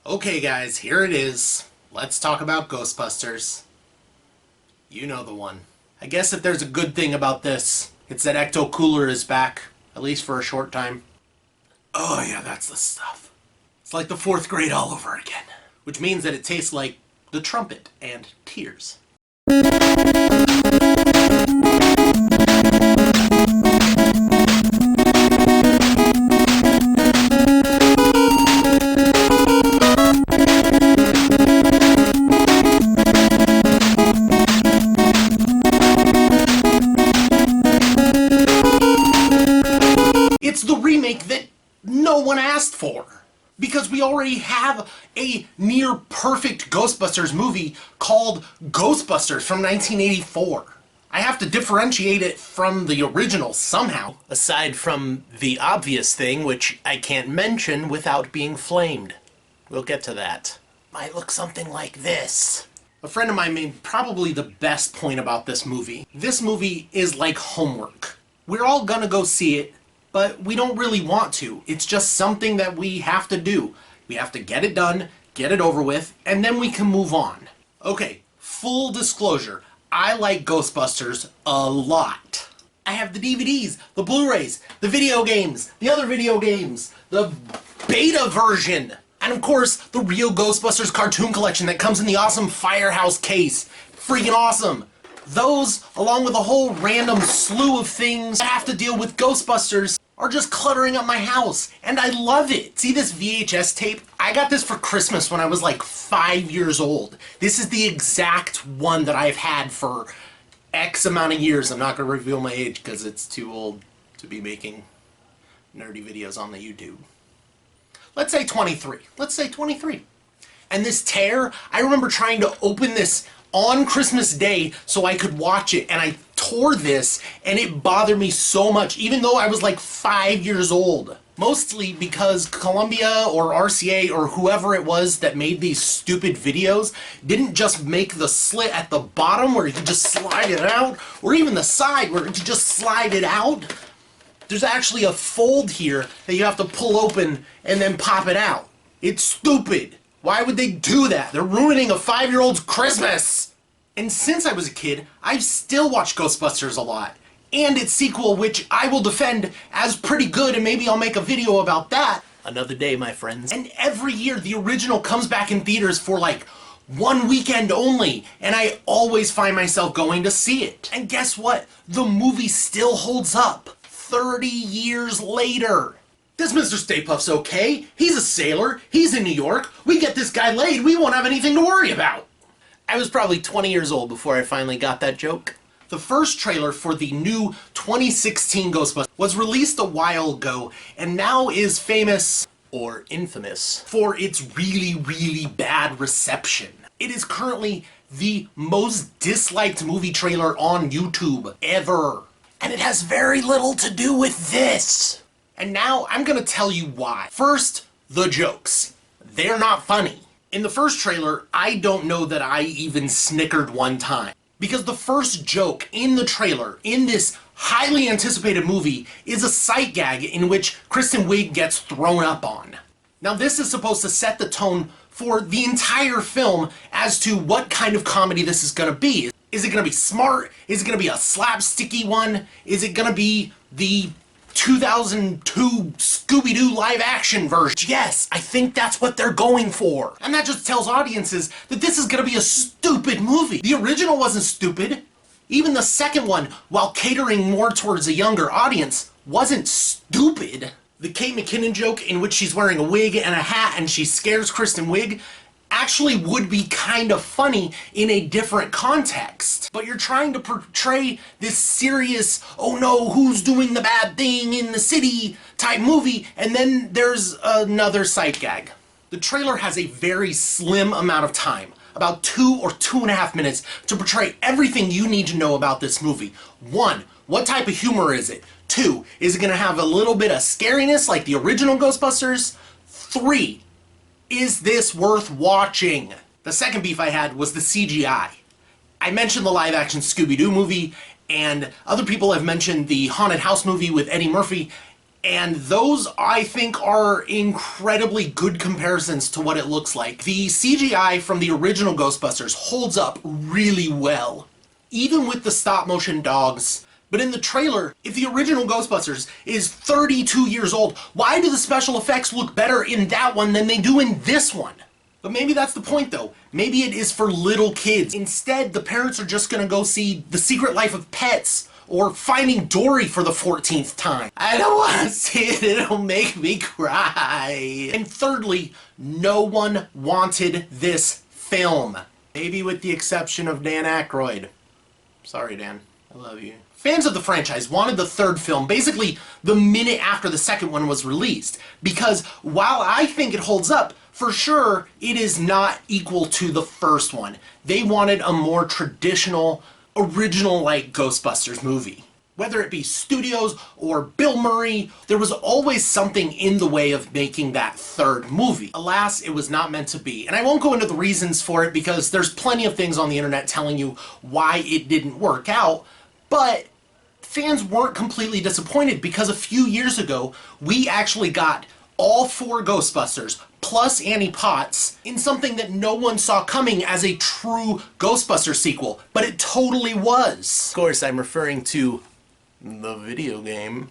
Okay guys, here it is. Let's talk about Ghostbusters. You know the one. I guess if there's a good thing about this, it's that Ecto Cooler is back, at least for a short time. Oh yeah, that's the stuff. It's like the 4th grade all over again. Which means that it tastes like the trumpet and tears. It's the remake that no one asked for. Because we already have a near-perfect Ghostbusters movie called Ghostbusters from 1984. I have to differentiate it from the original somehow. Aside from the obvious thing, which I can't mention without being flamed. We'll get to that. Might look something like this. A friend of mine made probably the best point about this movie. This movie is like homework. We're all gonna go see it, but we don't really want to. It's just something that we have to do. We have to get it done, get it over with, and then we can move on. Okay, full disclosure, I like Ghostbusters a lot. I have the DVDs, the Blu-rays, the video games, the other video games, the beta version, and of course, the real Ghostbusters cartoon collection that comes in the awesome Firehouse case. Freaking awesome. Those, along with a whole random slew of things that have to deal with Ghostbusters, are just cluttering up my house, and I love it. See this VHS tape? I got this for Christmas when I was like 5 years old. This is the exact one that I've had for X amount of years. I'm not going to reveal my age because it's too old to be making nerdy videos on the YouTube. Let's say 23. Let's say 23. And this tear, I remember trying to open this on Christmas Day so I could watch it, and I tore this and it bothered me so much even though I was like 5 years old. Mostly because Columbia or RCA or whoever it was that made these stupid videos didn't just make the slit at the bottom where you could just slide it out, or even the side where you could just slide it out. There's actually a fold here that you have to pull open and then pop it out. It's stupid. Why would they do that? They're ruining a 5-year-old's Christmas! And since I was a kid, I've still watched Ghostbusters a lot. And its sequel, which I will defend as pretty good, and maybe I'll make a video about that another day, my friends. And every year, the original comes back in theaters for like 1 weekend only, and I always find myself going to see it. And guess what? The movie still holds up 30 years later. This Mr. Stay Puft's okay. He's a sailor. He's in New York. We get this guy laid, we won't have anything to worry about. I was probably 20 years old before I finally got that joke. The first trailer for the new 2016 Ghostbusters was released a while ago and now is famous, or infamous, for its really bad reception. It is currently the most disliked movie trailer on YouTube ever. And it has very little to do with this. And now I'm gonna tell you why. First, the jokes. They're not funny. In the first trailer, I don't know that I even snickered one time. Because the first joke in the trailer, in this highly anticipated movie, is a sight gag in which Kristen Wiig gets thrown up on. Now this is supposed to set the tone for the entire film as to what kind of comedy this is gonna be. Is it gonna be smart? Is it gonna be a slapsticky one? Is it gonna be the 2002 Scooby-Doo live-action version? Yes, I think that's what they're going for. And that just tells audiences that this is gonna be a stupid movie. The original wasn't stupid. Even the second one, while catering more towards a younger audience, wasn't stupid. The Kate McKinnon joke in which she's wearing a wig and a hat and she scares Kristen Wiig actually would be kind of funny in a different context. But you're trying to portray this serious, oh no, who's doing the bad thing in the city type movie, and then there's another sight gag. The trailer has a very slim amount of time, about 2 or 2.5 minutes, to portray everything you need to know about this movie. 1, what type of humor is it? 2, is it gonna have a little bit of scariness like the original Ghostbusters? 3, is this worth watching? The second beef I had was the CGI. I mentioned the live-action Scooby-Doo movie, and other people have mentioned the Haunted House movie with Eddie Murphy, And those, I think, are incredibly good comparisons to what it looks like. The CGI from the original Ghostbusters holds up really well, even with the stop-motion dogs. But in the trailer, if the original Ghostbusters is 32 years old, why do the special effects look better in that one than they do in this one? But maybe that's the point, though. Maybe it is for little kids. Instead, the parents are just gonna go see The Secret Life of Pets or Finding Dory for the 14th time. I don't want to see it, it'll make me cry. And thirdly, no one wanted this film. Maybe with the exception of Dan Aykroyd. Sorry, Dan. I love you. Fans of the franchise wanted the third film basically the minute after the second one was released, because while I think it holds up, for sure, it is not equal to the first one. They wanted a more traditional, original like Ghostbusters movie. Whether it be studios or Bill Murray, there was always something in the way of making that third movie. Alas, it was not meant to be. And I won't go into the reasons for it because there's plenty of things on the internet telling you why it didn't work out, but fans weren't completely disappointed because a few years ago, we actually got all 4 Ghostbusters plus Annie Potts in something that no one saw coming as a true Ghostbusters sequel, but it totally was. Of course, I'm referring to the video game.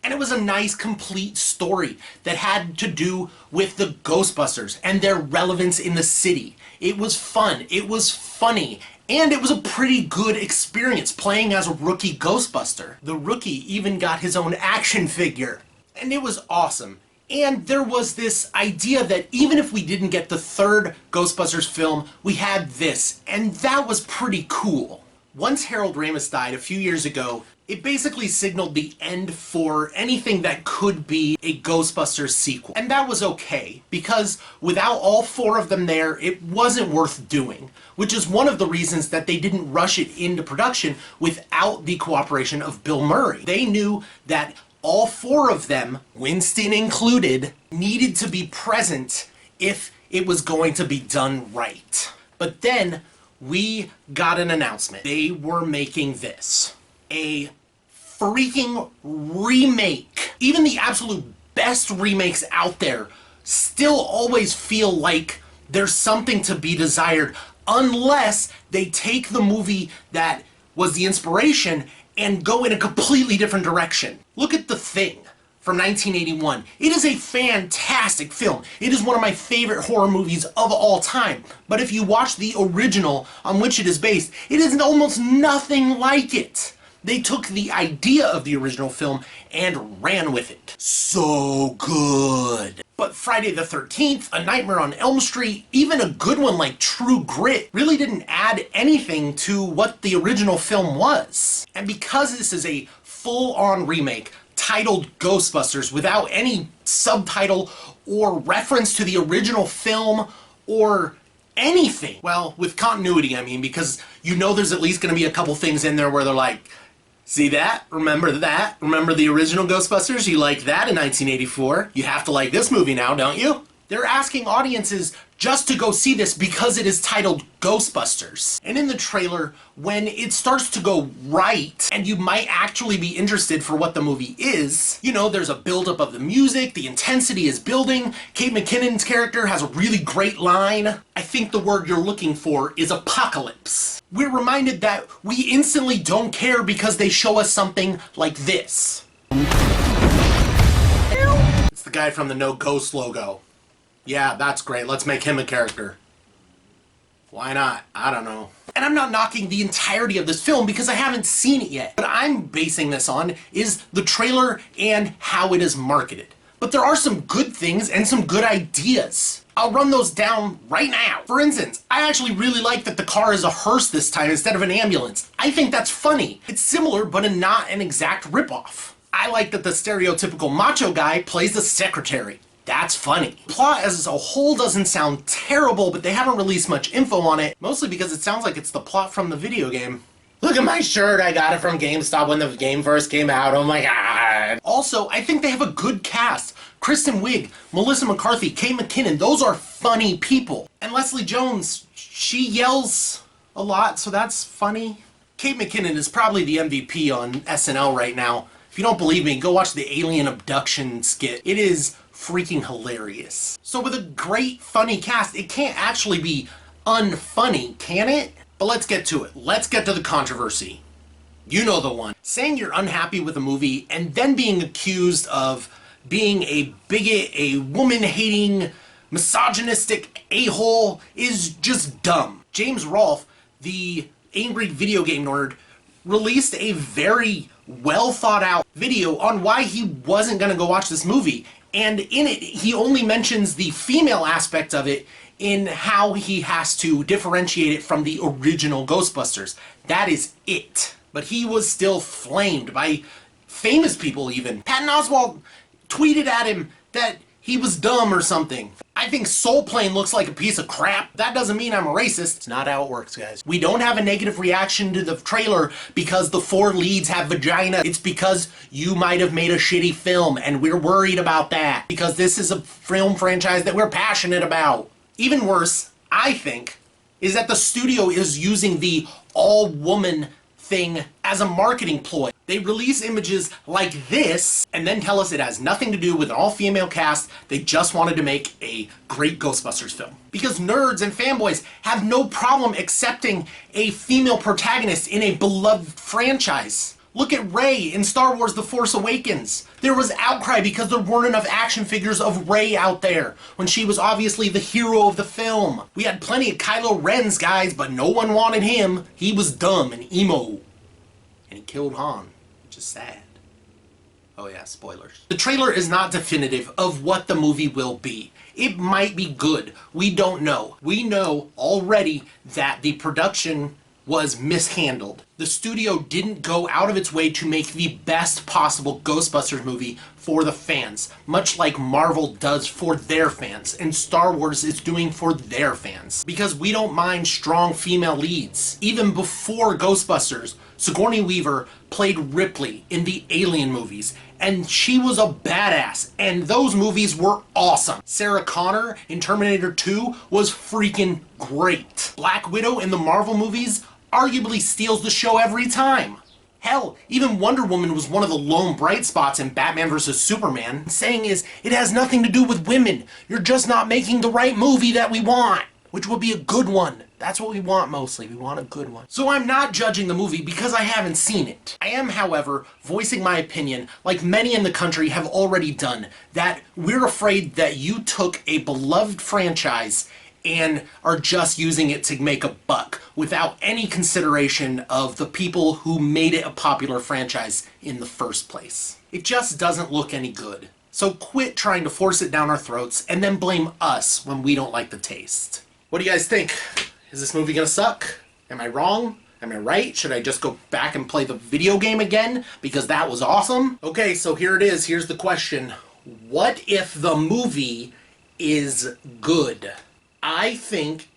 And it was a nice, complete story that had to do with the Ghostbusters and their relevance in the city. It was fun, it was funny, and it was a pretty good experience playing as a rookie Ghostbuster. The rookie even got his own action figure. And it was awesome. And there was this idea that even if we didn't get the third Ghostbusters film, we had this, and that was pretty cool. Once Harold Ramis died a few years ago, it basically signaled the end for anything that could be a Ghostbusters sequel. And that was okay, because without all 4 of them there, it wasn't worth doing, which is one of the reasons that they didn't rush it into production without the cooperation of Bill Murray. They knew that all 4 of them, Winston included, needed to be present if it was going to be done right. But then we got an announcement. They were making this. A freaking remake. Even the absolute best remakes out there still always feel like there's something to be desired unless they take the movie that was the inspiration and go in a completely different direction. Look at The Thing from 1981. It is a fantastic film. It is one of my favorite horror movies of all time. But if you watch the original on which it is based, it is almost nothing like it. They took the idea of the original film and ran with it. So good. But Friday the 13th, A Nightmare on Elm Street, even a good one like True Grit, really didn't add anything to what the original film was. And because this is a full-on remake titled Ghostbusters without any subtitle or reference to the original film or anything, well, with continuity I mean, because you know there's at least going to be a couple things in there where they're like, see that? Remember that? Remember the original Ghostbusters? You liked that in 1984. You have to like this movie now, don't you? They're asking audiences just to go see this because it is titled Ghostbusters. And in the trailer, when it starts to go right, and you might actually be interested for what the movie is, you know, there's a buildup of the music, the intensity is building, Kate McKinnon's character has a really great line. I think the word you're looking for is apocalypse. We're reminded that we instantly don't care because they show us something like this. It's the guy from the No Ghost logo. Yeah, that's great. Let's make him a character. Why not? I don't know. And I'm not knocking the entirety of this film because I haven't seen it yet. What I'm basing this on is the trailer and how it is marketed. But there are some good things and some good ideas. I'll run those down right now. For instance, I actually really like that the car is a hearse this time instead of an ambulance. I think that's funny. It's similar, but not an exact ripoff. I like that the stereotypical macho guy plays the secretary. That's funny. The plot as a whole doesn't sound terrible, but they haven't released much info on it, mostly because it sounds like it's the plot from the video game. Look at my shirt, I got it from GameStop when the game first came out, oh my god. Also, I think they have a good cast. Kristen Wiig, Melissa McCarthy, Kate McKinnon, those are funny people. And Leslie Jones, she yells a lot, so that's funny. Kate McKinnon is probably the MVP on SNL right now. If you don't believe me, go watch the alien abduction skit. It is freaking hilarious. So with a great, funny cast, it can't actually be unfunny, can it? But let's get to it. Let's get to the controversy. You know the one. Saying you're unhappy with a movie and then being accused of being a bigot, a woman-hating, misogynistic a-hole is just dumb. James Rolfe, the angry video game nerd, released a very well thought out video on why he wasn't gonna go watch this movie. And in it, he only mentions the female aspect of it in how he has to differentiate it from the original Ghostbusters. That is it. But he was still flamed by famous people even. Patton Oswalt tweeted at him that he was dumb or something. I think Soul Plane looks like a piece of crap. That doesn't mean I'm a racist. It's not how it works, guys. We don't have a negative reaction to the trailer because the 4 leads have vagina. It's because you might have made a shitty film and we're worried about that because this is a film franchise that we're passionate about. Even worse, I think, is that the studio is using the all-woman thing as a marketing ploy. They release images like this and then tell us it has nothing to do with an all-female cast. They just wanted to make a great Ghostbusters film. Because nerds and fanboys have no problem accepting a female protagonist in a beloved franchise. Look at Rey in Star Wars The Force Awakens. There was outcry because there weren't enough action figures of Rey out there, when she was obviously the hero of the film. We had plenty of Kylo Rens, guys, but no one wanted him. He was dumb and emo. And he killed Han, which is sad. Oh yeah, spoilers. The trailer is not definitive of what the movie will be. It might be good. We don't know. We know already that the production was mishandled. The studio didn't go out of its way to make the best possible Ghostbusters movie for the fans, much like Marvel does for their fans, and Star Wars is doing for their fans. Because we don't mind strong female leads. Even before Ghostbusters, Sigourney Weaver played Ripley in the Alien movies, and she was a badass, and those movies were awesome. Sarah Connor in Terminator 2 was freaking great. Black Widow in the Marvel movies arguably steals the show every time. Hell, even Wonder Woman was one of the lone bright spots in Batman vs. Superman. Saying is, it has nothing to do with women. You're just not making the right movie that we want, which would be a good one. That's what we want mostly. We want a good one. So I'm not judging the movie because I haven't seen it. I am, however, voicing my opinion, like many in the country have already done, that we're afraid that you took a beloved franchise and are just using it to make a buck without any consideration of the people who made it a popular franchise in the first place. It just doesn't look any good. So quit trying to force it down our throats and then blame us when we don't like the taste. What do you guys think? Is this movie gonna suck? Am I wrong? Am I right? Should I just go back and play the video game again because that was awesome? Okay, so here it is. Here's the question. What if the movie is good? I think,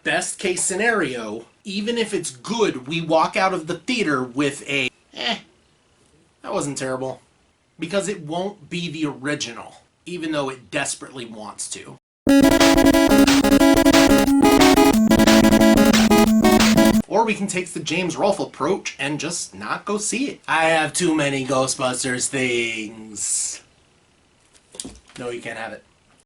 best case scenario, even if it's good, we walk out of the theater with a, that wasn't terrible. Because it won't be the original, even though it desperately wants to. Or we can take the James Rolfe approach and just not go see it. I have too many Ghostbusters things. No, you can't have it.